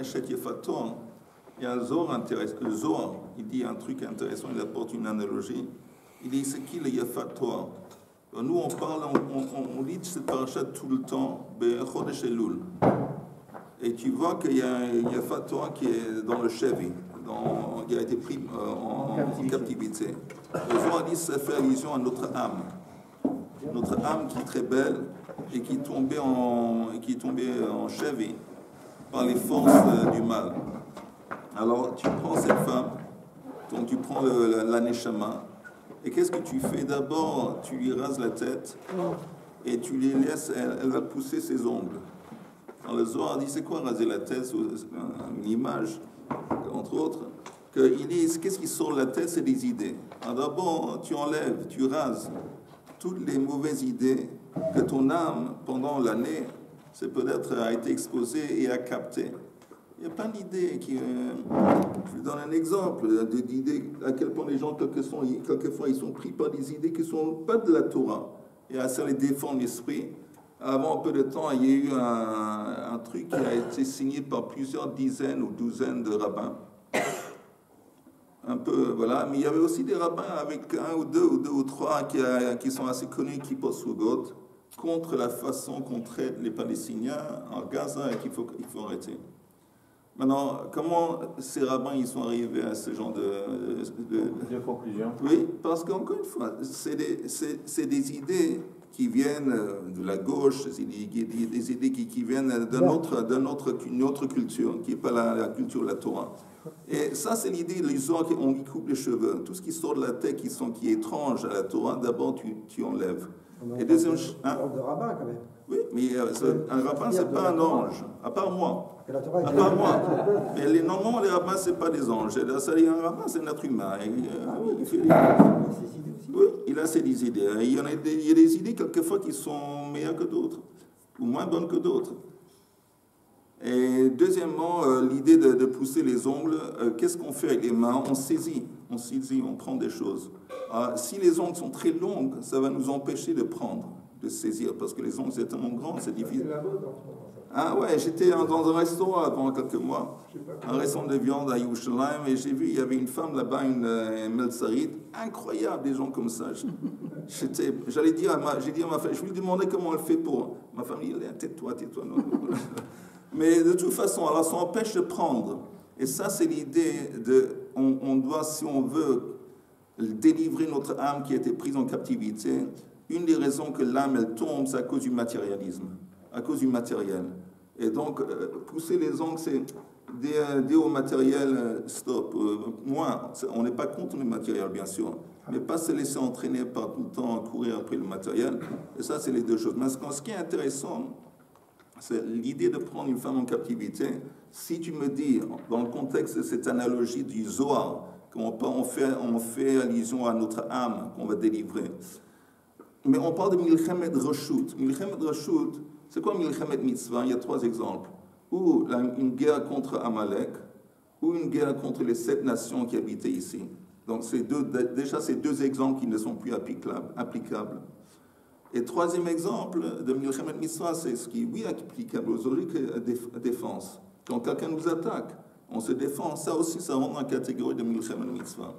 Eshet Yefator, il y a un Zohar intéressant. Le Zohar, il dit un truc intéressant, il apporte une analogie. Il dit, c'est qui le Yefator? Nous, on parle, on lit cette parachat tout le temps, Chodesh Elul. Et tu vois qu'il y a un Yefator qui est dans le Chevi, qui a été pris en captivité. Le Zohar dit, ça fait allusion à notre âme. Notre âme qui est très belle et qui est tombée en Chevi par les forces du mal. Alors, tu prends cette femme, donc tu prends la Neshama, et qu'est-ce que tu fais? D'abord, tu lui rases la tête, et tu les laisses, elle va pousser ses ongles. Alors, le Zohar dit, c'est quoi raser la tête? C'est une image, entre autres, qu'il dit, qu'est-ce qui sort de la tête? C'est des idées. Alors d'abord, tu enlèves, tu rases toutes les mauvaises idées que ton âme, pendant l'année, c'est peut-être a été exposée et a capté. Il y a plein d'idées qui... je vous donne un exemple d'idées à quel point les gens, quelquefois, ils sont pris par des idées qui ne sont pas de la Torah. Et à ça les défend l'esprit. Avant un peu de temps, il y a eu un truc qui a été signé par plusieurs dizaines ou douzaines de rabbins. Un peu, voilà. Mais il y avait aussi des rabbins avec un ou deux ou trois qui sont assez connus, qui posent sous goutte, contre la façon qu'on traite les Palestiniens en Gaza et qu'il faut arrêter. Maintenant, comment ces rabbins ils sont arrivés à ce genre de conclusion? Oui, parce qu'encore une fois, c'est des idées qui viennent de la gauche, des idées qui viennent d'une autre culture, qui n'est pas la culture de la Torah. Et ça, c'est l'idée, les gens qu'on y coupe les cheveux. Tout ce qui sort de la tête, qui est étrange à la Torah, d'abord tu enlèves. Et deuxième, de rabbin quand même. Oui, mais un rabbin, c'est pas un ange, à part moi. À part moi. Mais normalement, les rabbins, c'est pas des anges. Un rabbin, c'est un être humain. Oui, il a ses idées. Il y a des idées, quelquefois, qui sont meilleures que d'autres, ou moins bonnes que d'autres. Et deuxièmement, l'idée de pousser les ongles, qu'est-ce qu'on fait avec les mains? On saisit, on prend des choses. Si les ongles sont très longues, ça va nous empêcher de prendre, de saisir, parce que les ongles, c'est tellement grand, c'est difficile. Ah ouais, j'étais dans un restaurant pendant quelques mois, un restaurant de viande à Yerushalayim, et j'ai vu, il y avait une femme là-bas, une meltsarit, incroyable, des gens comme ça. J'ai dit à ma femme, je lui demandais comment elle fait pour... Ma famille, elle est, tais-toi, non. Mais de toute façon, alors ça empêche de prendre. Et ça, c'est l'idée on doit, si on veut délivrer notre âme qui a été prise en captivité, une des raisons que l'âme, elle tombe, c'est à cause du matérialisme, à cause du matériel. Et donc, pousser les ongles, c'est dire au matériel, stop. Moi, on n'est pas contre le matériel, bien sûr, mais pas se laisser entraîner par tout le temps courir après le matériel. Et ça, c'est les deux choses. Mais ce qui est intéressant, c'est l'idée de prendre une femme en captivité. Si tu me dis, dans le contexte de cette analogie du Zohar, qu'on fait allusion à notre âme qu'on va délivrer. Mais on parle de Milchemet Reshut. Milchemet Reshut, c'est quoi Milchemet Mitzvah? Il y a 3 exemples. Ou une guerre contre Amalek, ou une guerre contre les 7 nations qui habitaient ici. Donc déjà, ces 2 exemples qui ne sont plus applicables. Et 3e exemple de Milchemet Mitzvah, c'est ce qui, oui, est applicable aujourd'hui, que défense. Quand quelqu'un nous attaque, on se défend. Ça aussi, ça rentre dans la catégorie de Milchemet Mitzvah.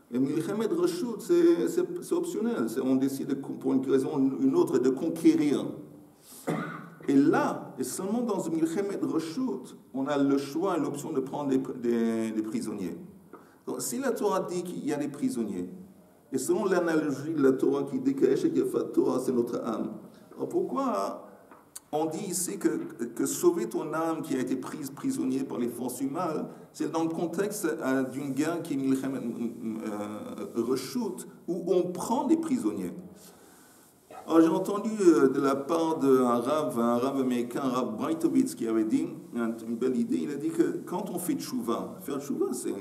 Et Milchemet Reshut, c'est optionnel. On décide, pour une raison ou une autre, de conquérir. Et là, et seulement dans ce Milchemet Reshut, on a le choix et l'option de prendre des prisonniers. Donc, si la Torah dit qu'il y a des prisonniers, et selon l'analogie de la Torah qui dit que Eshet Yefator, c'est notre âme. Alors pourquoi on dit ici que sauver ton âme qui a été prise prisonnier par les forces du mal, c'est dans le contexte d'une guerre qui est Milchemet Reshut, où on prend des prisonniers. Alors j'ai entendu de la part d'un rave américain, un rave Breitowitz, qui avait dit une belle idée. Il a dit que quand on fait tchouva, faire tchouva, c'est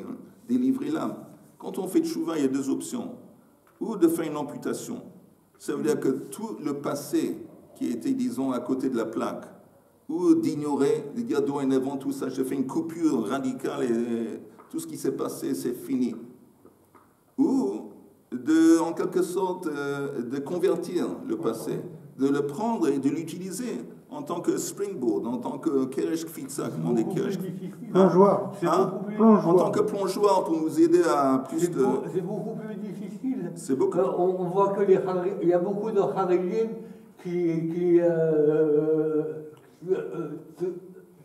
délivrer l'âme. Quand on fait tchouva, il y a 2 options. Ou de faire une amputation. Ça veut dire que tout le passé qui était, disons, à côté de la plaque, ou d'ignorer, de dire dorénavant tout ça, je fais une coupure radicale et tout ce qui s'est passé, c'est fini. Ou, en quelque sorte, de convertir le passé, de le prendre et de l'utiliser en tant que springboard, en tant que Keresh Kfitsa, comment on dit Keresh Plongeoir. En tant que plongeoir pour nous aider à plus de... C'est beaucoup plus difficile. C'est beaucoup. On voit que il y a beaucoup de Haredim qui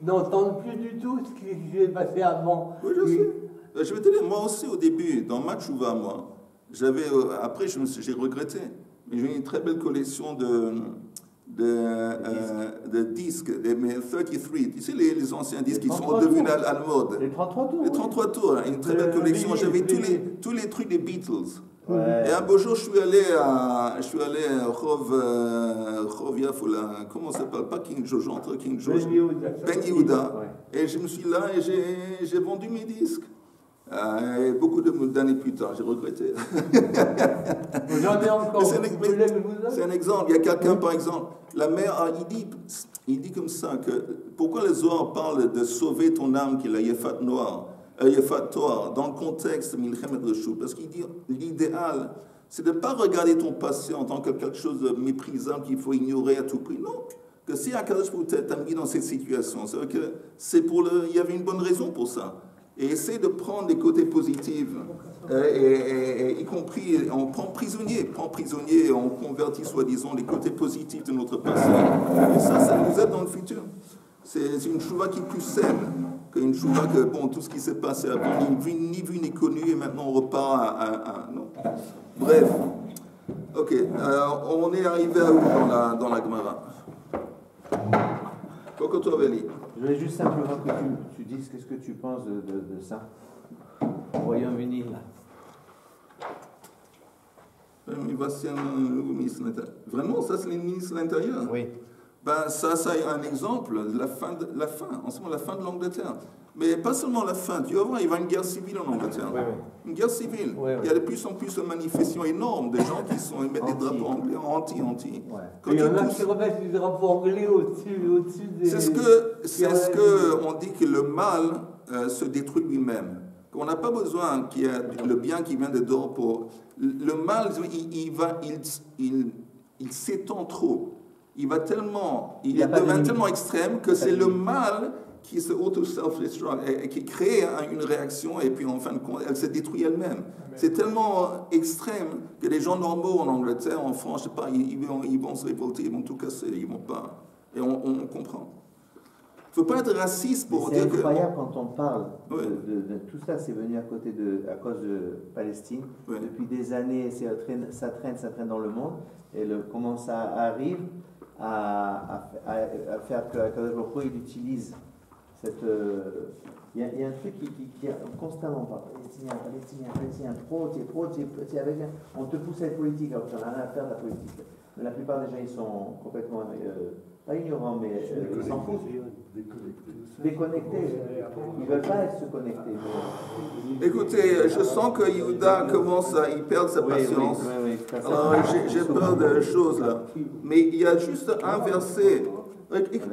n'entendent plus du tout ce qui s'est passé avant. Oui, je sais. Je vais te dire, moi aussi au début, dans ma tchouva, moi, j'avais, après j'ai regretté, mais j'ai une très belle collection de disques, mais 33, tu sais les anciens disques qui sont devenus à la mode. Les 33 tours. Les 33 tours, une très belle collection. J'avais tous les trucs des Beatles. Ouais. Et un beau jour, je suis allé à Rov Yafoula, comment ça s'appelle? Pas King Jojo, entre King Jojo. Ben Yehuda. Et je me suis là et j'ai vendu mes disques. Et beaucoup d'années plus tard, j'ai regretté. J'en ai encore. C'est un exemple. Il y a quelqu'un, par exemple, la mère, il dit comme ça que pourquoi le Zohar parle de sauver ton âme, qui est la Yefat Torah, dans le contexte de Milchemet Reshut, parce qu'il dit l'idéal, c'est de ne pas regarder ton passé en tant que quelque chose de méprisable qu'il faut ignorer à tout prix. Non. Que si Akadosh t'a mis dans cette situation, c'est vrai que il y avait une bonne raison pour ça. Et essaie de prendre les côtés positifs, y compris, on prend prisonnier, et on convertit soi-disant les côtés positifs de notre passé. Et ça nous aide dans le futur. C'est une chouva qui est plus saine qu'une chouva que, bon, tout ce qui s'est passé avant, ni vu ni connu, et maintenant on repart non. Bref. Ok, on est arrivé à où dans la Gemara? Kokotoveli. Je voulais juste simplement que tu dises qu'est-ce que tu penses de ça. Royaume-Uni, là. Vraiment, ça c'est les ministres de l'Intérieur. Oui. Ben, ça est un exemple de la fin, en ce moment, la fin de l'Angleterre. Mais pas seulement la fin, tu vas voir, il y a une guerre civile en Angleterre. Oui. Une guerre civile. Oui. Il y a de plus en plus de manifestations énormes, de gens qui mettent des drapeaux anglais anti. Ouais. Il y en a qui remettent des drapeaux anglais au-dessus des... C'est ce que on dit que le mal se détruit lui-même. Qu'on n'a pas besoin qu'il y ait le bien qui vient de dehors pour... Le mal, il s'étend trop. Il devient tellement extrême que c'est le mal qui se auto-self-destruct et qui crée une réaction et puis en fin de compte, elle se détruit elle-même. C'est tellement extrême que les gens normaux en Angleterre, en France, je sais pas, ils vont se révolter, ils vont tout casser, ils vont pas. Et on comprend. Il ne faut pas être raciste pour dire que... C'est incroyable quand on parle de tout ça, c'est venu à cause de Palestine. Ouais. Depuis des années, ça traîne dans le monde. Et comment ça arrive à faire que Akadosh Baruch Hu, il utilise cette... Il y a un truc qui constamment parle. Palestinien, on te pousse à la politique, alors que ça n'a rien à faire de la politique. Mais la plupart des gens, ils sont complètement... pas ignorants, mais ils s'en foutent. Déconnectés. Ils ne veulent pas se connecter. Écoutez, je sens que Yehuda commence à y perdre sa patience. Alors, j'ai peur de choses là. Mais il y a juste un verset.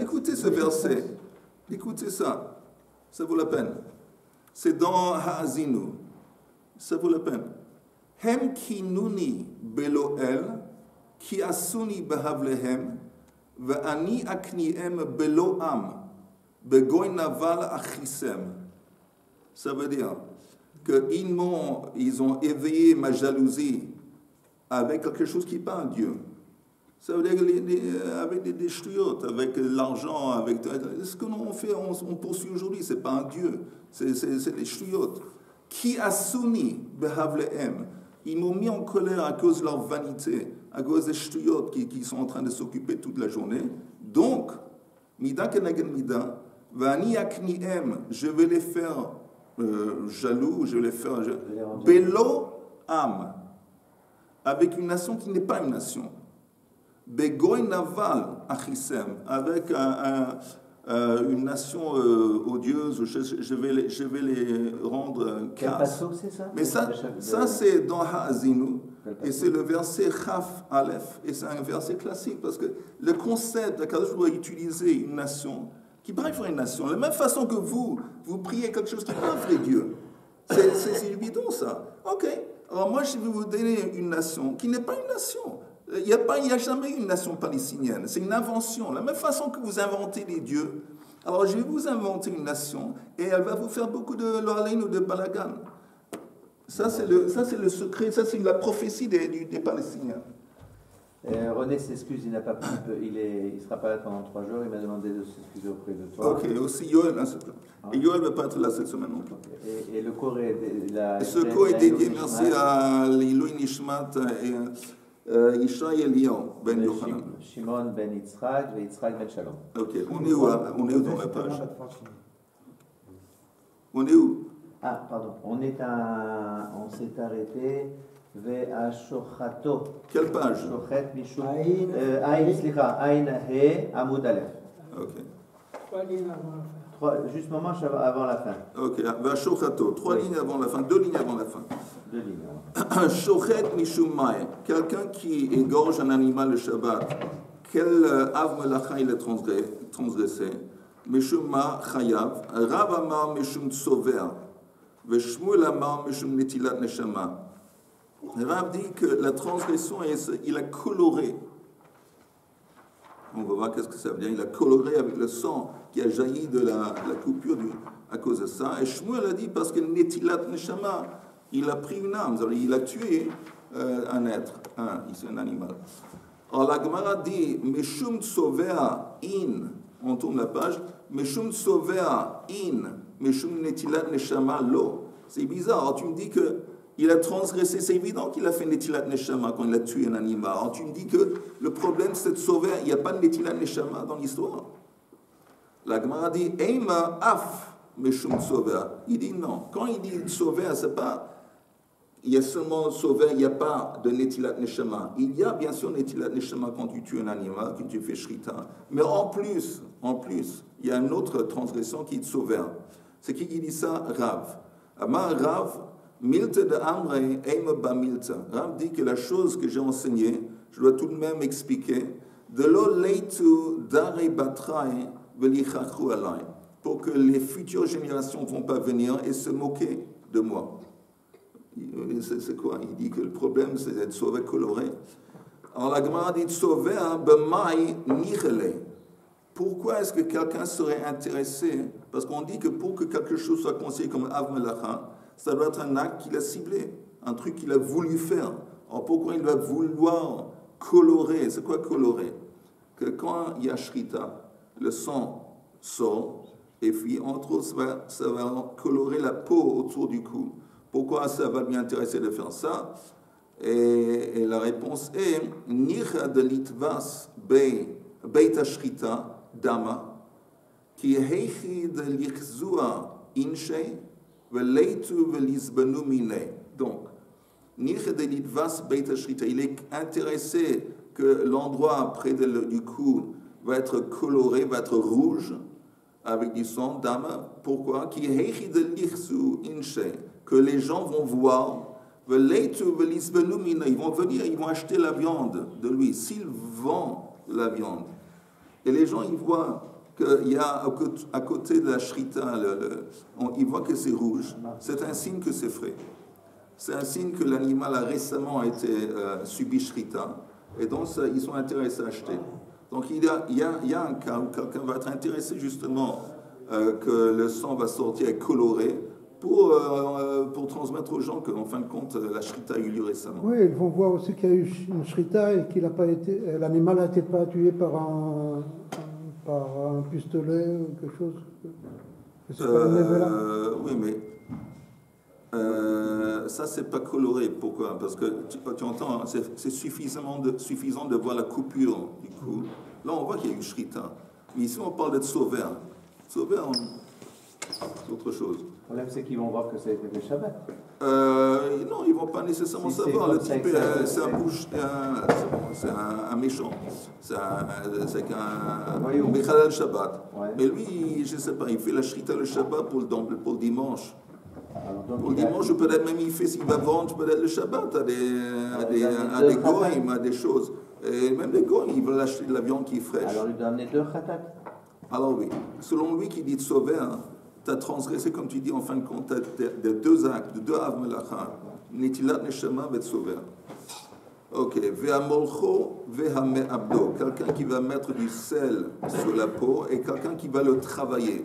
Écoutez ce verset. Écoutez ça. Ça vaut la peine. C'est dans Ha'azinu. Ça vaut la peine. Hem kinuni beloel, ki asuni behavlehem, ve'ani akniem beloam, begoy naval achisem. Ça veut dire qu'ils ont éveillé ma jalousie avec quelque chose qui n'est pas un Dieu. Ça veut dire avec des ch'touillottes, avec l'argent, avec ce que l'on fait, on poursuit aujourd'hui, ce n'est pas un Dieu, c'est des ch'touillottes. Qui a souni behavlehem, ils m'ont mis en colère à cause de leur vanité, à cause des ch'touillottes qui sont en train de s'occuper toute la journée. Donc, mida keneged mida, vani akniem, je vais les faire jaloux, je vais les faire belo am, avec une nation qui n'est pas une nation. Begoy naval achisem, avec une nation odieuse, je vais les rendre casse. Mais ça c'est dans Ha'azinu, et c'est le verset Chaf Aleph, et c'est un verset classique, parce que le concept d'Akadosh doit utiliser une nation qui paraît faire une nation, de la même façon que vous priez quelque chose qui n'est pas un vrai Dieu. C'est évident ça. Ok, alors moi je vais vous donner une nation qui n'est pas une nation. Il n'y a jamais une nation palestinienne. C'est une invention. De la même façon que vous inventez des dieux, alors je vais vous inventer une nation et elle va vous faire beaucoup de loalain ou de balagan. Ça, c'est le secret, ça, c'est la prophétie des Palestiniens. René s'excuse, il n'a pas pu, il sera pas là pendant 3 jours, il m'a demandé de s'excuser auprès de toi. Ok, aussi Yoel, et Yoel ne va pas être là cette semaine non plus. Okay. Et le cours est dédié, merci à Lilou Nishmat et Ishaï Elion Ben Yochanan. Shimon Ben Yitzhak et Yitzhak Ben Shalom. Ok, on est où dans la page? On est où? Ah, pardon, on s'est arrêté. Ve'ashochato. Quelle page? Shochet mishum. Aïn he amud aleph. Ok. Juste un moment avant la fin. Ok. Ve'ashochato. 3 lignes avant la fin. 2 lignes avant la fin. 2 lignes. Shochet mishum mai. Quelqu'un qui égorge un animal le Shabbat. Quel av melacha il a transgressé? Mishum ma chayav. Rav amar mishum tsover. Ve'shmuel amar mishum netilat neshama. Rav dit que la transgression, il a coloré. On va voir qu'est-ce que ça veut dire. Il a coloré avec le sang qui a jailli de la coupure à cause de ça. Et Shmuel a dit parce que Netilat Neshama, il a pris une âme, il a tué un être, ici un animal. Alors la Gemara dit Meshum Tsovea in, on tourne la page, Meshum Tsovea in, Meshum Netilat Neshama lo. C'est bizarre. Alors tu me dis que il a transgressé, c'est évident qu'il a fait Netilat Neshama quand il a tué un animal. Alors tu me dis que le problème c'est de sauver, il n'y a pas de Netilat Neshama dans l'histoire. La Gemara dit Eima af meshum sovea. Il dit non. Quand il dit sovea, c'est pas il y a seulement sovea, il n'y a pas de Netilat Neshama. Il y a bien sûr Netilat Neshama quand tu tues un animal, quand tu fais shrita. Mais en plus, il y a une autre transgression qui est sovea. C'est qui dit ça? Rav. Amar Rav. Milte de Amre, Eime ba Milte. Rav dit que la chose que j'ai enseignée, je dois tout de même expliquer, de lo leitu dare batrai velichachu alai, pour que les futures générations ne vont pas venir et se moquer de moi. C'est quoi? Il dit que le problème c'est d'être sauvé coloré. Alors la Gemara dit sauvé b'mai nichele. Pourquoi est-ce que quelqu'un serait intéressé? Parce qu'on dit que pour que quelque chose soit considéré comme av melacha, ça doit être un acte qu'il a ciblé, un truc qu'il a voulu faire. Alors pourquoi il va vouloir colorer? C'est quoi colorer? Que quand il y a shrita, le sang sort, et puis entre autres, ça va colorer la peau autour du cou. Pourquoi ça va lui intéresser de faire ça? Et la réponse est Nicha de litvas beit shrita dama, ki heichi de lichzua inshei, donc, il est intéressé que l'endroit près du cou va être coloré, va être rouge avec du sang d'âme. Pourquoi? Que les gens vont voir, ils vont venir, ils vont acheter la viande de lui. S'il vend la viande, et les gens ils voient qu'il y a à côté de la shrita, il voit que c'est rouge, c'est un signe que c'est frais. C'est un signe que l'animal a récemment été subi shrita, et donc ça, ils sont intéressés à acheter. Donc il y a un cas où quelqu'un va être intéressé justement que le sang va sortir et coloré pour transmettre aux gens qu'en fin de compte la shrita a eu lieu récemment. Oui, ils vont voir aussi qu'il y a eu une shrita et qu'il n'a pas été, l'animal n'a été pas tué par un pistolet ou quelque chose. Oui, mais ça c'est pas coloré. Pourquoi? Parce que tu entends, c'est suffisant de voir la coupure du cou. Là on voit qu'il y a eu shrita. Mais ici on parle d'être sauveur. Sauveur, c'est autre chose. Le problème c'est qu'ils vont voir que ça a été le Shabbat. Non, ils ne vont pas nécessairement savoir. Le type, c'est un méchant. C'est un Mechalel Shabbat. Ouais. Mais lui, je ne sais pas, il fait la shrita le Shabbat pour le dimanche. Alors, pour le dimanche, peut-être même il va vendre peut-être le Shabbat à des goïms, à des choses. Et même des goïms, ils veulent acheter de la viande qui est fraîche. Alors, il doit amener 2 khatat. Alors oui, selon lui qui dit de sauver, tu as transgressé, comme tu dis, en fin de compte, de 2 actes, de 2 av melacha. Netilat neshama va te sauver. Ok. Ve'amolcho ve'hame'abdo. Quelqu'un qui va mettre du sel sur la peau et quelqu'un qui va le travailler.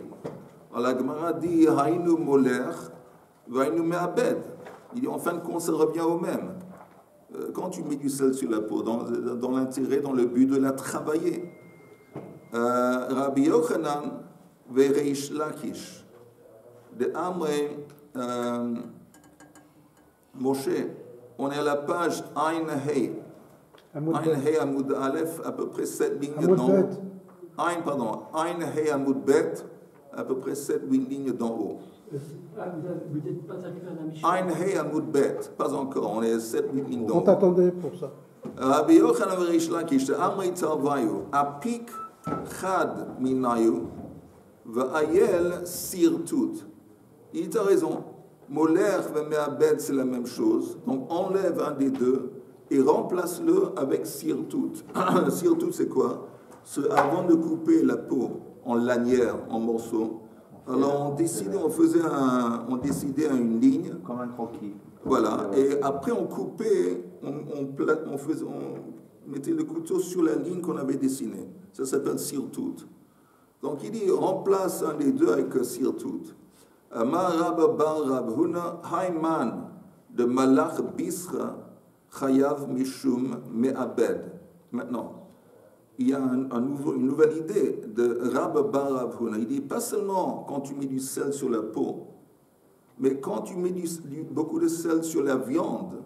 Alors la Gemara dit Hainu moler ve'hainu me'abed. Il dit en fin de compte, ça revient au même. Quand tu mets du sel sur la peau, dans l'intérêt, dans le but de la travailler. Rabbi Yochanan ve'reish Lakish. De Amre Moshe. On est à la page Ain Hei. Ain Hei Amoud Aleph, à peu près 7 lignes d'en haut. Ain Hei Amoud Bet, à peu près 7-8 lignes d'en haut. Vous n'êtes pas arrivé à la Mishnah. Ain Hei Amoud Bet, pas encore, on est à 7-8 lignes d'en haut. On t'attendait pour ça. Rabbi Yochanan v'Reish Lakish, Amri Tzarvayu, Apik Chad Minayu, V'ayel Sirtut. Il a raison. Moler ve'me'abed, c'est la même chose. Donc enlève un des deux et remplace-le avec sirtut. Sirtut, c'est quoi? Avant de couper la peau en lanière, en morceaux, alors on décidait une ligne. Comme un croquis. Voilà. Et après on coupait, on mettait le couteau sur la ligne qu'on avait dessinée. Ça s'appelle sirtut. Donc il dit remplace un des deux avec sirtut. Amar Rab bar Rab Huna Hayman de Malach Bisra Chayav Mishum Me'abed. Maintenant, il y a une nouvelle idée de Rab bar Rab Huna. Il dit pas seulement quand tu mets du sel sur la peau, mais quand tu mets beaucoup de sel sur la viande,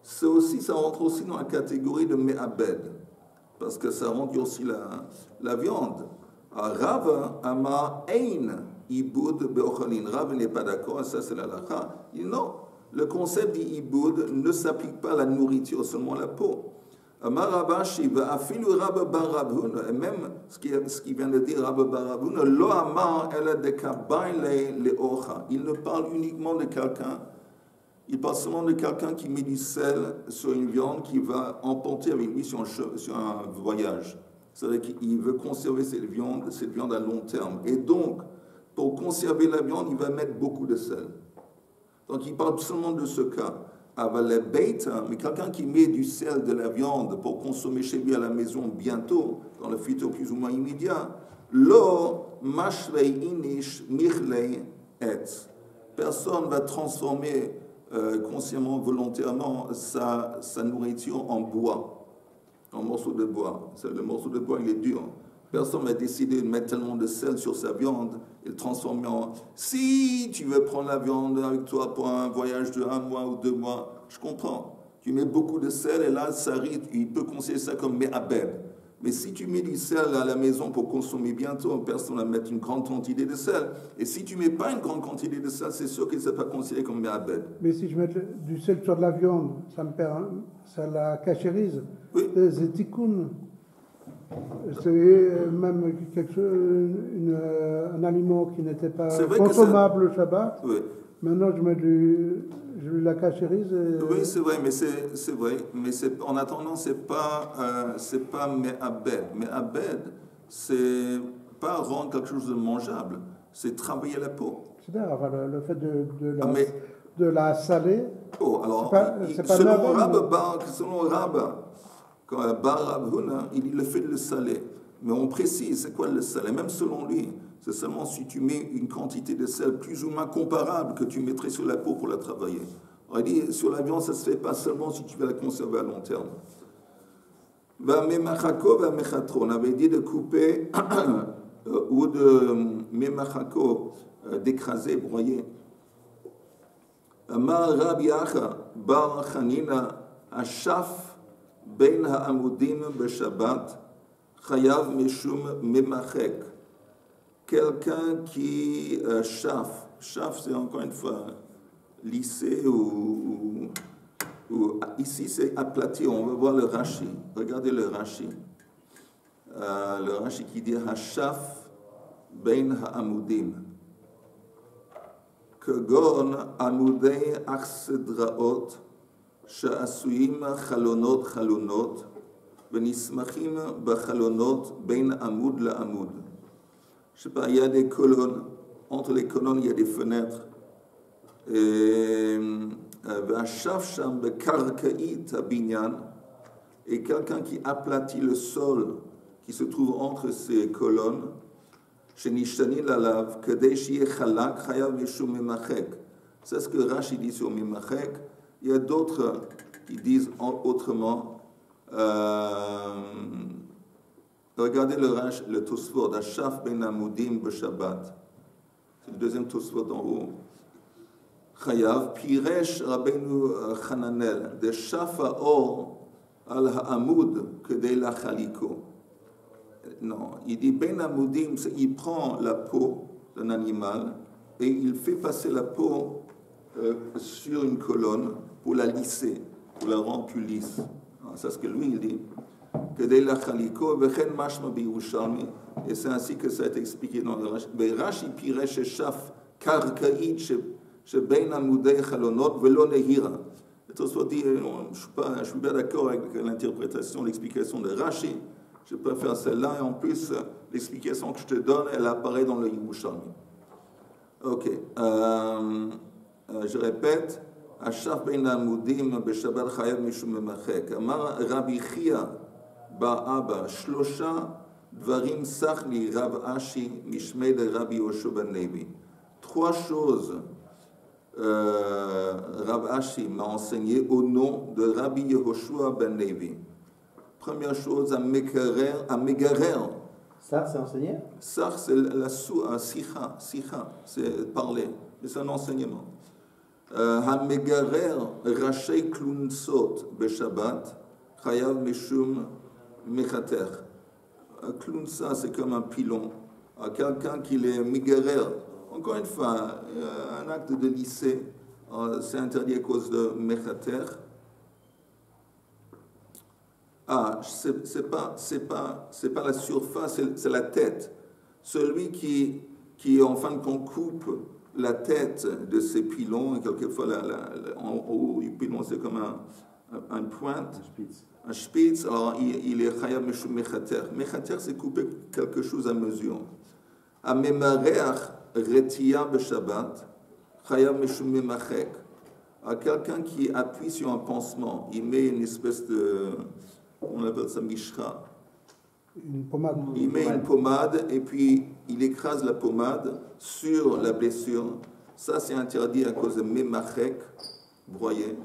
ça rentre aussi dans la catégorie de Me'abed, parce que ça rend aussi la viande. Rav Amar Ein Iboud Be'ochalin. Rav n'est pas d'accord, et ça c'est la lacha. Il dit non, le concept d'Iboud ne s'applique pas à la nourriture, seulement à la peau. Amar Rabashi Va'afilu Rab bar Rab Huna, et même ce qui vient de dire Rab bar Rab Huna, Lo Amar Ela Dekabayle Le'ocha. Il ne parle uniquement de quelqu'un, il parle seulement de quelqu'un qui met du sel sur une viande qui va emporter avec lui sur un voyage. C'est-à-dire qu'il veut conserver cette viande à long terme. Et donc, pour conserver la viande, il va mettre beaucoup de sel. Donc, il parle seulement de ce cas. Mais quelqu'un qui met du sel de la viande pour consommer chez lui à la maison bientôt, dans le futur plus ou moins immédiat, lo mashrei inish mirlei etz. Personne va transformer consciemment, volontairement, sa nourriture en bois. Un morceau de bois. Le morceau de bois, il est dur. Personne n'a décidé de mettre tellement de sel sur sa viande et le transformer en... Si tu veux prendre la viande avec toi pour un voyage de 1 mois ou 2 mois, je comprends. Tu mets beaucoup de sel et là, ça arrive, il peut considérer ça comme me'abed. Mais si tu mets du sel à la maison pour consommer bientôt, personne va mettre une grande quantité de sel. Et si tu ne mets pas une grande quantité de sel, c'est sûr qu'il ne sera pas considéré comme me'abed. Mais si je mets du sel sur de la viande, ça la cachérise. Oui. C'est tikkun. C'est même un aliment qui n'était pas consommable le Shabbat. Oui. Maintenant, je la cachérise. Oui, c'est vrai, mais en attendant, c'est pas me'abed. Me'abed, c'est pas rendre quelque chose de mangeable, c'est travailler la peau. C'est-à-dire le fait de la saler. Oh, alors, c'est pas selon Rab Bar Rab Huna, il dit le fait de le saler. Mais on précise, c'est quoi le sel? Et même selon lui, c'est seulement si tu mets une quantité de sel plus ou moins comparable que tu mettrais sur la peau pour la travailler. Alors, il dit, sur la viande, ça ne se fait pas seulement si tu veux la conserver à long terme. On avait dit de couper ou de memachako, d'écraser, broyer. Amar Rabbi Acha bar Chanina ashaf ben ha'amudim b'Shabbat chayav mishum memachek. Quelqu'un qui chaf, c'est encore une fois lissé ou ici c'est aplati. On va voir le Rashi. Regardez le Rashi. Le Rashi qui dit hashaf ben ha'amudim. כגון עמודי אכסדראות שעשויים חלונות ונסמכים בחלונות בין עמוד לעמוד. Je sais pas, il y a des colonnes, entre les colonnes il y a des fenêtres. והשף שם בקרקעית הבניין, et quelqu'un qui aplatit le sol qui se trouve entre ces colonnes, c'est ce que Rashi dit sur Mimachek. Il y a d'autres qui disent autrement. Regardez le Tosfot, Ashaf ben Amudim b'Shabbat. C'est le deuxième Tosfot en haut. Chayav, Piresh Rabbeinu Chananel, de Shafa Or al Ha'amud Kedei la Chaliko. Non, il dit Ben Amudim, il prend la peau d'un animal et il fait passer la peau sur une colonne pour la lisser, pour la rendre plus lisse. C'est ce que lui il dit. Kedei la Chaliko, Vechen Mashma B'Yerushalmi. Et c'est ainsi que ça a été expliqué dans le Rashi. Rashi Piresh Shaf Karkaïd Shebein Amudei Chalonot Velo Nehira. Je ne suis pas d'accord avec l'interprétation, l'explication de Rashi. Je préfère celle-là, et en plus, l'explication que je te donne, elle apparaît dans le Yerushalmi. Ok. Je répète. Ashaf ben amudim b'shabbat chayav mishum memachek. Amar Rabbi Chia bar Abba shlosha dvarim sach li Rav Ashi mishmei de Rabbi Yoshua ben Levi. Trois choses Rav Ashi m'a enseigné au nom de Rabbi Yehoshua ben Levi. Première chose, à Megarer. Ça, c'est enseigné? Ça, c'est la sikha, c'est parler, c'est un enseignement. Hamegarer Rashi Klunsot Beshabbat Chayav Mishum Mechater. Klunsa, c'est comme un pilon. Quelqu'un qui les Megarer, encore une fois, un acte de lycée, c'est interdit à cause de Mechater. C'est pas la surface, c'est la tête. Celui qui en fin de compte coupe la tête de ces pilons, et quelquefois en haut du pilon c'est comme un pointe, un spitz, alors il est chayav mishum mechater. Mechater c'est couper quelque chose à mesure. A memareach retia b'shabbat chayav mishum memachek. À quelqu'un qui appuie sur un pansement, il met une espèce de, on appelle ça mishra. Une pommade. Il met une pommade et puis il écrase la pommade sur la blessure. Ça, c'est interdit à cause de memachek, broyer.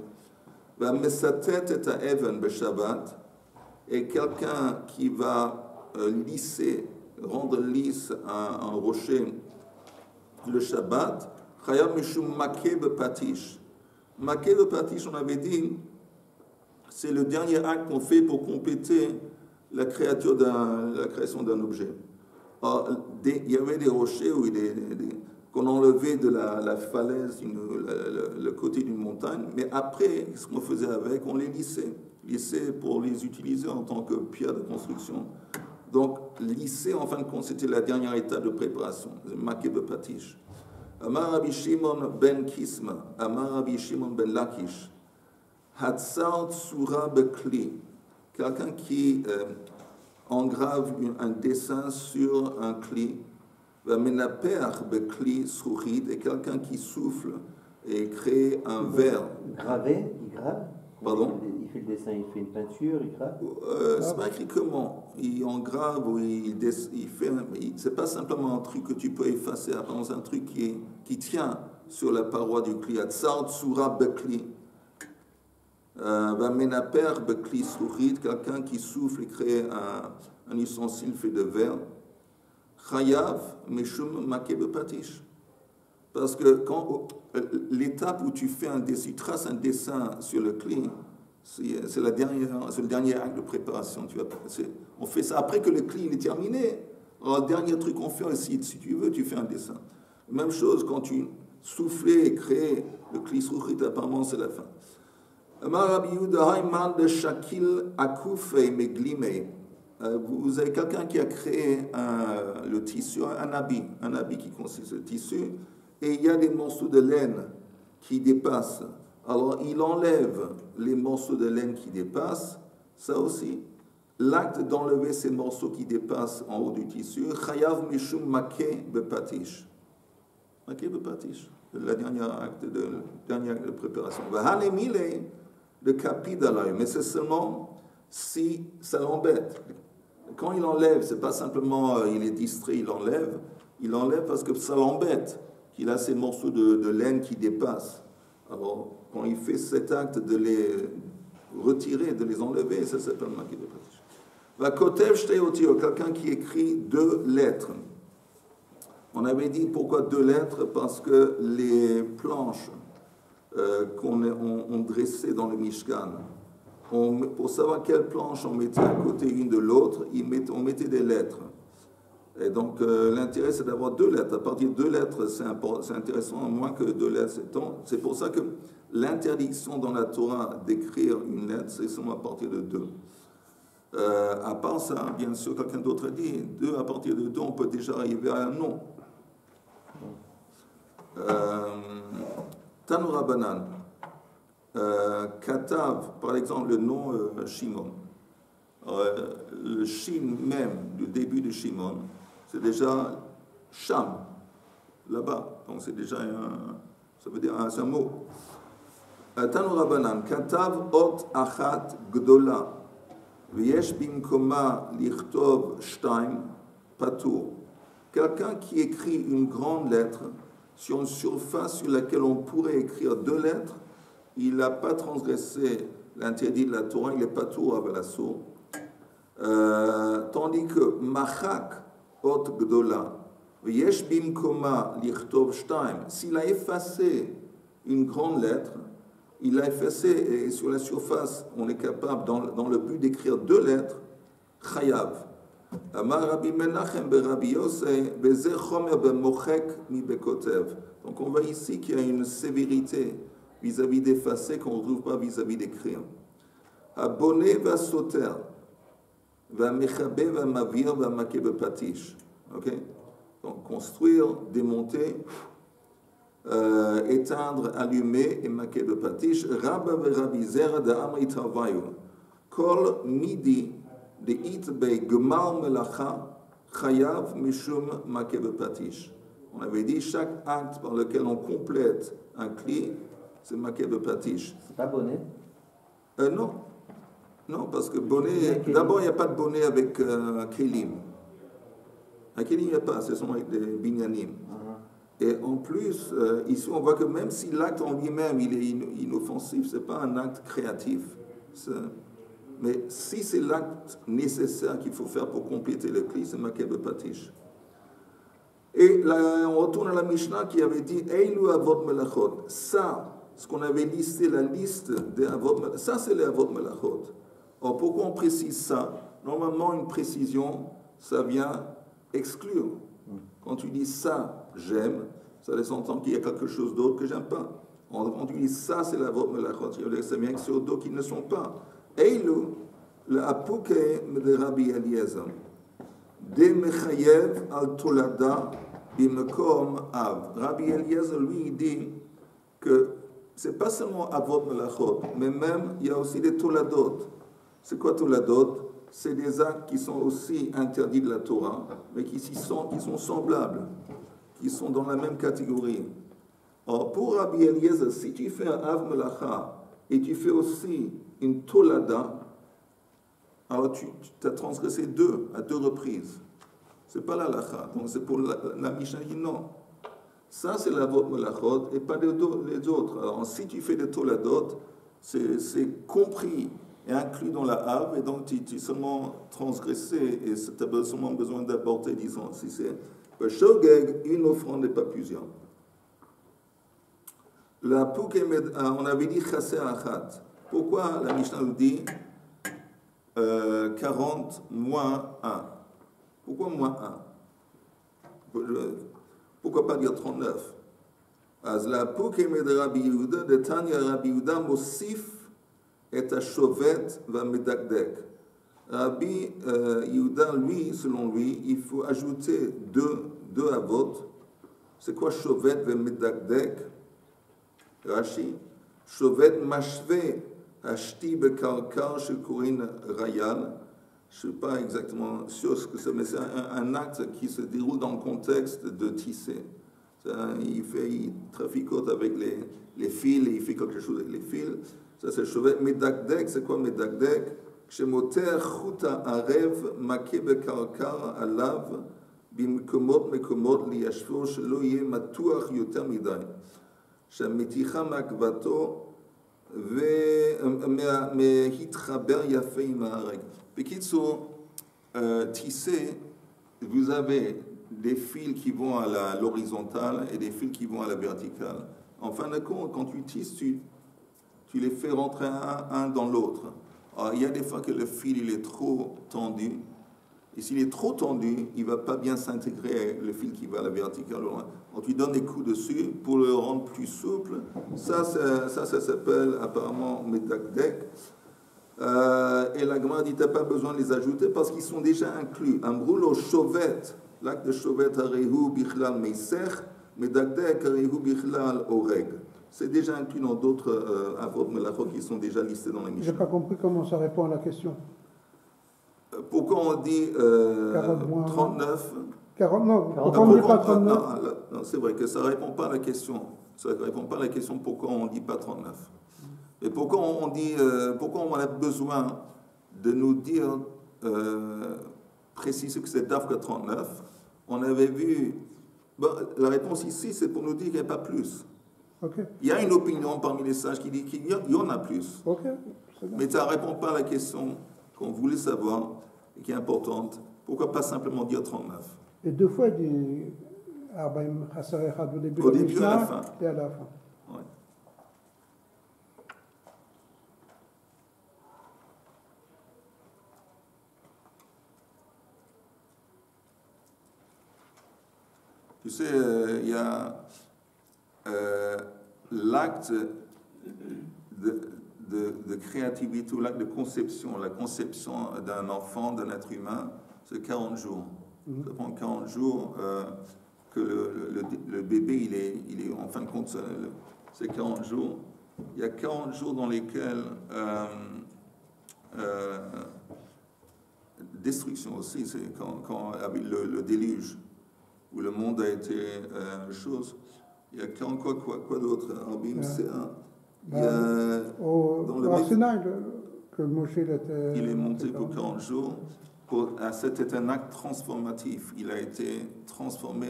Mais sa tête est à even b'shabbat. Et quelqu'un qui va lisser, rendre lisse un rocher le Shabbat, chayav mishum makeh b'patish. Makeh b'patish, on avait dit, c'est le dernier acte qu'on fait pour compléter la création d'un objet. Alors, il y avait des rochers qu'on enlevait de la falaise, le côté d'une montagne, mais après, ce qu'on faisait avec, on les lissait. Lisser pour les utiliser en tant que pierre de construction. Donc, lisser, en fin de compte, c'était la dernière étape de préparation, Makeh b'patish. Amar Rabbi Shimon ben Kisma, Amar Rabbi Shimon ben Lakish, Hatzar Tsura Bekli, quelqu'un qui engrave un dessin sur un cli, Menaper Bekli Souchid, et quelqu'un qui souffle et crée un verre. Gravé, il grave. Pardon? Il fait le dessin, il fait une peinture, il grave. C'est pas écrit comment. Il engrave ou il fait. C'est pas simplement un truc que tu peux effacer. C'est un truc qui tient sur la paroi du cli. Tsar Tsura Bekli. Menaper Bekli Souchid, quelqu'un qui souffle et crée un ustensile fait de verre. Chayav Meshum Makeh b'patish. Parce que l'étape où tu traces un dessin sur le cli, c'est le dernier acte de préparation. On fait ça après que le cli est terminé. Alors, le dernier truc qu'on fait aussi, si tu veux, tu fais un dessin. Même chose quand tu souffles et crées le cli souchit, apparemment c'est la fin. Vous avez quelqu'un qui a créé le tissu, un habit qui consiste le tissu, et il y a des morceaux de laine qui dépassent. Alors il enlève les morceaux de laine qui dépassent, ça aussi. L'acte d'enlever ces morceaux qui dépassent en haut du tissu, chayav mishum makeh b'patish. Makeh b'patish, le dernier acte de préparation. Vahanemile de kapid alay, mais c'est seulement si ça l'embête. Quand il enlève, c'est pas simplement il est distrait, il enlève parce que ça l'embête, qu'il a ces morceaux de laine qui dépassent. Alors, quand il fait cet acte de les retirer, de les enlever, ça s'appelle Makeh Bepatish. Va Kotev Shtei Otio, quelqu'un qui écrit 2 lettres. On avait dit pourquoi 2 lettres, parce que les planches qu'on dressait dans le Mishkan, pour savoir quelle planche on mettait à côté une de l'autre, on mettait des lettres. Et donc l'intérêt c'est d'avoir 2 lettres. À partir de 2 lettres, c'est intéressant, moins que 2 lettres. C'est pour ça que l'interdiction dans la Torah d'écrire une lettre, c'est seulement à partir de 2. À part ça, bien sûr, quelqu'un d'autre a dit, à partir de 2, on peut déjà arriver à un nom. Tanura Banan. Katav, par exemple, le nom Shimon. Le Shin même, le début de Shimon, c'est déjà Sham, là-bas. Donc c'est déjà ça veut dire c'est un mot. Tanura Banan. Katav ot achat gdola. V'yesh bimkoma lichtov shtaim patur. Quelqu'un qui écrit une grande lettre sur une surface sur laquelle on pourrait écrire 2 lettres, il n'a pas transgressé l'interdit de la Torah, il n'est pas tout avec la source. Tandis que Machak ot gdola, v'yesh bimkoma lichtov shtaim, s'il a effacé une grande lettre, il l'a effacé et sur la surface, on est capable, dans le but d'écrire 2 lettres, chayav. Amar Rabbi Menachem beRabbi Yossei, be'zeh chomer be'mochek mi bekotev. Donc on voit ici qu'il y a une sévérité vis-à-vis d'effacer qu'on ne retrouve pas vis-à-vis d'écrire. Abonné va sauter, va mechabe, va mavir, va makeh bepatish. Ok? Donc construire, démonter, éteindre, allumer et makeh bepatish. Rabba veRabbi Zera de Amri Tavayu. Kol midi de itbe gmar melacha chayav mishum makeh bepatish. On avait dit chaque acte par lequel on complète un cli, c'est makeh bepatish. C'est pas bonnet? Non. Non, parce que bonnet, d'abord il n'y a pas de bonnet avec kelim. Un kelim, il n'y a pas, ce sont avec des binyanim. Et en plus, ici on voit que même si l'acte en lui-même il est inoffensif, ce n'est pas un acte créatif. Mais si c'est l'acte nécessaire qu'il faut faire pour compléter le cli, c'est makeh bepatish. Et là, on retourne à la Mishnah qui avait dit Eilu avot melachot. Ça, ce qu'on avait listé, la liste des avot melachot, ça c'est les avot melachot. Alors pourquoi on précise ça? Normalement, une précision, ça vient exclure. Quand tu dis ça, j'aime, ça laisse entendre qu'il y a quelque chose d'autre que j'aime pas. Quand tu dis ça, c'est l'avot melachot, ça vient exclure d'autres qui ne sont pas. Eilu, le apouke de Rabbi Eliezer. De mechayev al tolada bimekom av. Rabbi Eliezer, lui, il dit que c'est pas seulement avot melachot, mais même il y a aussi des toladot. C'est quoi toladot? C'est des actes qui sont aussi interdits de la Torah, mais qui sont semblables, qui sont dans la même catégorie. Or, pour Rabbi Eliezer, si tu fais un av melacha et tu fais aussi une tolada, alors tu as transgressé à deux reprises. Ce n'est pas la lacha. Donc c'est pour la Mishnah dit non. Ça c'est la vot melachot et pas les autres. Alors si tu fais des toladot, c'est compris et inclus dans la Hav, et donc tu seulement transgressé et tu as seulement besoin d'apporter, disons, si c'est Shogeg, une offrande et pas plusieurs. La Poukemed, on avait dit Chaser Achat. Pourquoi la Mishnah nous dit 40 moins 1? Pourquoi moins 1? Pourquoi pas dire 39? La Poukemed Rabbi Yehuda, de Tanya Rabbi Yehuda, Mosif et Shovet va Medakdek. Rabbi Yehuda, lui, selon lui, il faut ajouter deux avot. C'est quoi Shovet va Medakdek? Rashi, Shovet Mashve Ashti Bekarkar Shekurin Rayal. Je ne suis pas exactement sûr ce que c'est, mais c'est un acte qui se déroule dans le contexte de tisser. Il traficote avec les fils et il fait quelque chose avec les fils. Ça c'est Shovet. Medakdek, c'est quoi Medakdek? כשמותח חוט הערב מכה בקרקר עליו במקומות ליישבו שלא יהיה מתוח יותר מדי. שהמתיחה מעכבתו ומהתחבר יפה עם ההרג. בקיצור, tisser, vous avez des fils qui vont à l'horizontale et des fils qui vont à la verticale. En fin de compte, quand tu tisses, tu les fais rentrer un dans l'autre. Alors, il y a des fois que le fil il est trop tendu. Et s'il est trop tendu, il ne va pas bien s'intégrer avec le fil qui va à la verticale. On lui donne des coups dessus pour le rendre plus souple. Ça s'appelle apparemment medakdek. Et la Gemara dit, tu n'as pas besoin de les ajouter parce qu'ils sont déjà inclus. Un brûle au chovet, l'acte de chovet arehu bichlal meisech, medakdek arehu bichlal oreg. C'est déjà inclus dans d'autres avot melachot qui sont déjà listés dans la Mishnah. Je n'ai pas compris comment ça répond à la question. Pourquoi on dit 39 40, non, pourquoi on ne dit pas 39? Non, c'est vrai que ça ne répond pas à la question. Ça ne répond pas à la question pourquoi on ne dit pas 39. Et pourquoi on dit, pourquoi on a besoin de nous dire préciser que c'est Dafka 39? On avait vu, bon, la réponse ici, c'est pour nous dire qu'il n'y a pas plus. Okay. Il y a une opinion parmi les sages qui dit qu'il y en a plus. Okay. Mais ça ne répond pas à la question qu'on voulait savoir et qui est importante. Pourquoi pas simplement dire 39? Et deux fois, il dit Arbaim Chasar Echad au début et à la fin. Et à la fin. Ouais. Tu sais, il y a l'acte de créativité ou l'acte de conception, la conception d'un enfant, d'un être humain, c'est 40 jours. Ça prend 40 jours que le bébé, il est en fin de compte, c'est 40 jours. Il y a 40 jours dans lesquels destruction aussi, c'est quand avec le déluge, où le monde a été chose. Il y a quoi d'autre? Arbim, c'est un. Au Sinaï, que Moshe était. Il est monté pour 40 jours. C'était un acte transformatif. Il a été transformé.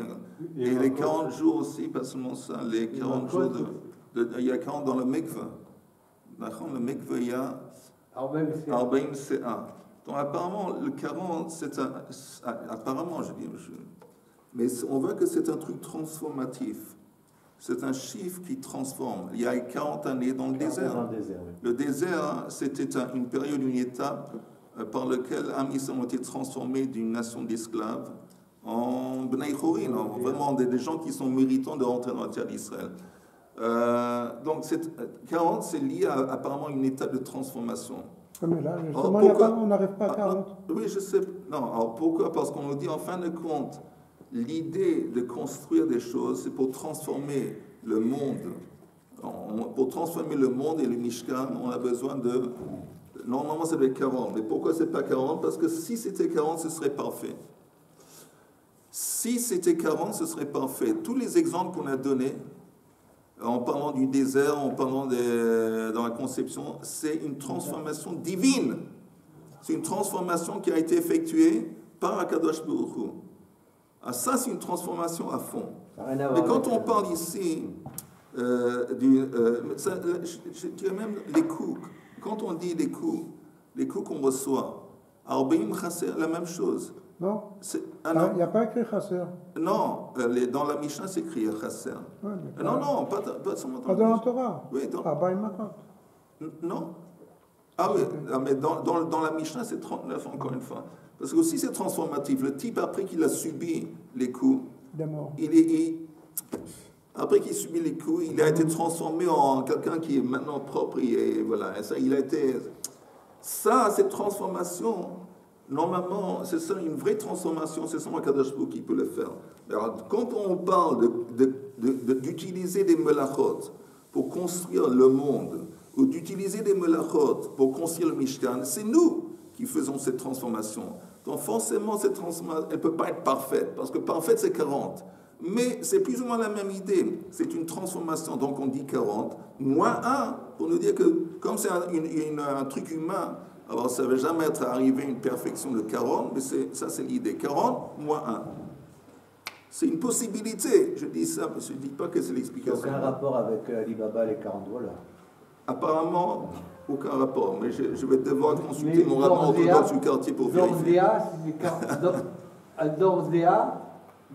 Et les 40 jours aussi, pas seulement ça, les 40 jours il y a 40 dans le mikveh. Dans le mikveh, il y a Arbaim Se'a. Donc apparemment, le 40, c'est un. Apparemment, je dis. Mais on voit que c'est un truc transformatif. C'est un chiffre qui transforme. Il y a 40 années dans le désert. Le désert, c'était une période, une étape par laquelle Am Yisraël ont été transformés d'une nation d'esclaves en Bnei Chorin, vraiment des gens qui sont méritants de rentrer dans la terre d'Israël. Donc 40, c'est lié à apparemment une étape de transformation. Mais là, justement, on n'arrive pas à 40. Oui, je sais. Non, alors pourquoi? Parce qu'on nous dit en fin de compte, l'idée de construire des choses, c'est pour transformer le monde. Pour transformer le monde et le Mishkan, on a besoin de... Normalement, ça doit être 40. Mais pourquoi c'est pas 40? Parce que si c'était 40, ce serait parfait. Si c'était 40, ce serait parfait. Tous les exemples qu'on a donnés, en parlant du désert, en parlant dans la conception, c'est une transformation divine. C'est une transformation qui a été effectuée par Akadosh Baruch Hu. Ah, ça, c'est une transformation à fond. Mais quand on parle ici, je dirais même les coups. Quand on dit les coups qu'on reçoit, Arbaim Chasser, la même chose. Non, il n'y a pas écrit Chasser. Non, dans la Mishnah, c'est écrit Chasser. Ouais, non, pas seulement dans la Torah. Oui, dans Arbaim Matot. Non. Ah oui, mais dans la Mishnah, c'est 39 encore une fois. Parce que aussi c'est transformatif. Le type, après qu'il a subi les coups, après qu'il subit les coups, il a été transformé en quelqu'un qui est maintenant propre. Et voilà, et ça, il a été... Ça, cette transformation, normalement, c'est ça, une vraie transformation, c'est seulement Kadosh Baruch Hu qui peut le faire. Alors, quand on parle d'utiliser des melachot pour construire le monde, ou d'utiliser des melachot pour construire le Mishkan, c'est nous qui faisons cette transformation. Donc forcément, cette transformation, elle ne peut pas être parfaite, parce que parfaite, c'est 40. Mais c'est plus ou moins la même idée. C'est une transformation, donc on dit 40, moins 1, pour nous dire que comme c'est un truc humain, Alors, ça ne va jamais être arrivé à une perfection de 40, mais ça, c'est l'idée. 40 moins 1. C'est une possibilité. Je dis ça parce que je ne dis pas que c'est l'explication. Aucun rapport avec Alibaba, les 40 dollars. Apparemment, aucun rapport. Mais je vais devoir consulter mon rapport orthodoxe du quartier pour vérifier.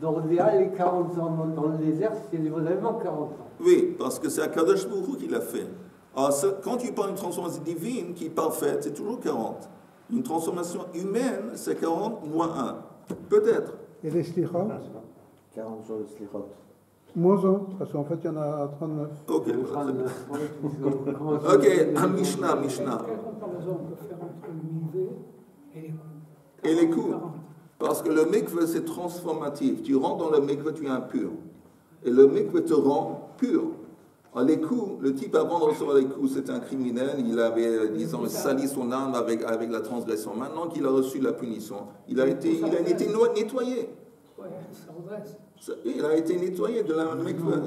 D'Ordéa, les 40 ans dans le désert, c'est vraiment 40 ans. Oui, parce que c'est Akadosh Baruch Hu qui l'a fait. Alors, quand tu parles d'une transformation divine qui est parfaite, c'est toujours 40. Une transformation humaine, c'est 40 moins 1. Peut-être. Et les slichot 40 jours de slichot. Moins 1, parce qu'en fait, il y en a 39. Ok. Ok, un Mishnah. Par exemple, on peut faire entre le mivé et les coups. Et les coups. Parce que le mikveh, c'est transformatif. Tu rentres dans le mikveh, tu es impur. Et le mikveh te rend pur. Alors, les coups, le type avant de recevoir les coups, c'était un criminel. Il avait, disons, sali son âme avec la transgression. Maintenant qu'il a reçu la punition, il a été nettoyé. Oui, ça redresse. Il a été nettoyé de la mikveh.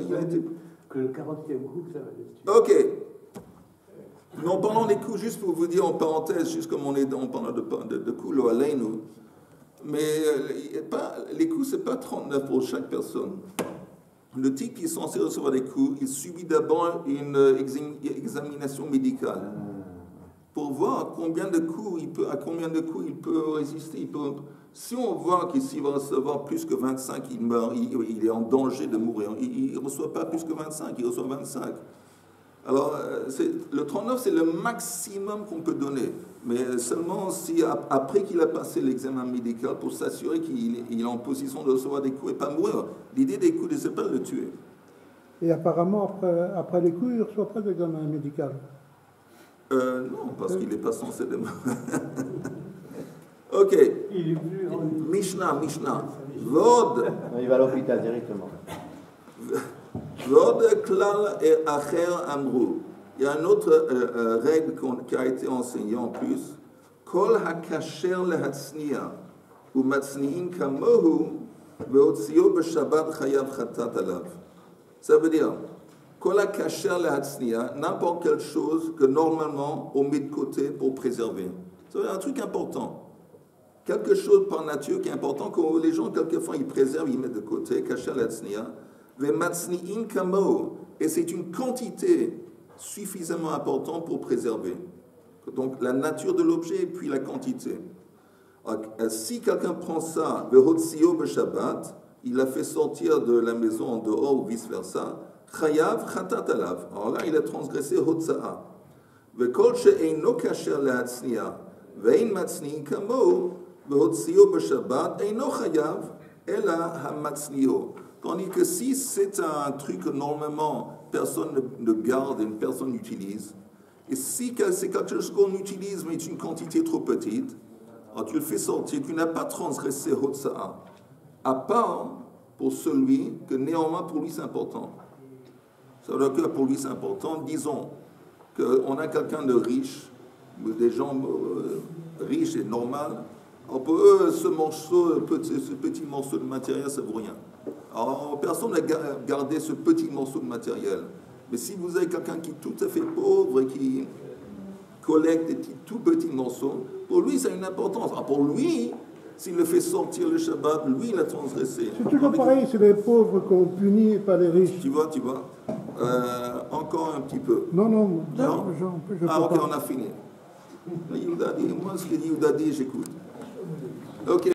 Que le 40e coup, ça va le tuer. Ok. Non, parlons des coups, juste pour vous dire en parenthèse, juste comme on parle de coups, lo aleinu. Mais les coups, ce n'est pas 39 pour chaque personne. Le type qui est censé recevoir des coups, il subit d'abord une examination médicale pour voir à combien de coups il peut résister. Si on voit qu'il va recevoir plus que 25, il meurt, il est en danger de mourir. Il ne reçoit pas plus que 25, il reçoit 25. Alors, le 39, c'est le maximum qu'on peut donner. Mais seulement si, après qu'il a passé l'examen médical, pour s'assurer qu'il est en position de recevoir des coups et pas mourir. L'idée des coups, c'est pas de le tuer. Et apparemment, après les coups, il ne reçoit pas d'examen médical. Non, parce qu'il n'est pas censé mourir. Ok. Mishnah. Vod. Il va à l'hôpital directement. Vod klal et acher amrou. Il y a une autre règle qui a été enseignée en plus. Kol hakasher lehatzniya ou matzniin kamohu veotzio b'shabbat chayav chatat alav. Ça veut dire, kol hakasher lehatzniya, n'importe quelle chose que normalement on met de côté pour préserver. Ça veut dire un truc important. Quelque chose par nature qui est important, que les gens quelquefois ils préservent, ils mettent de côté, kasher lehatzniya, ve matzniin kamohu. Et c'est une quantité suffisamment important pour préserver. Donc la nature de l'objet et puis la quantité. Alors, si quelqu'un prend ça, vehotzio b'shabbat, il l'a fait sortir de la maison en dehors ou vice-versa, chayav chatat alav. Alors là, il a transgressé hotza'a. Vekol she'eino kasher lehatzniya, ve'in matzniin kamo, vehotzio b'shabbat, eino chayav, ela hamatzniyo. Tandis que si c'est un truc que normalement personne ne garde et personne n'utilise, et si c'est quelque chose qu'on utilise mais une quantité trop petite, alors tu le fais sortir, tu n'as pas transgressé Hotsa'a, à part pour celui que néanmoins pour lui c'est important. Ça veut dire que pour lui c'est important, disons qu'on a quelqu'un de riche, des gens riches et normal, alors pour eux ce petit morceau de matériel ça vaut rien. Alors, personne n'a gardé ce petit morceau de matériel. Mais si vous avez quelqu'un qui est tout à fait pauvre et qui collecte des tout petits morceaux, pour lui, ça a une importance. Alors, pour lui, s'il le fait sortir le Shabbat, lui, il a transgressé. C'est toujours pareil, c'est les pauvres qu'on punit, pas les riches. Tu vois. Encore un petit peu. Non. Ok, on a fini. Moi, ce que Yehuda dit, j'écoute. Ok.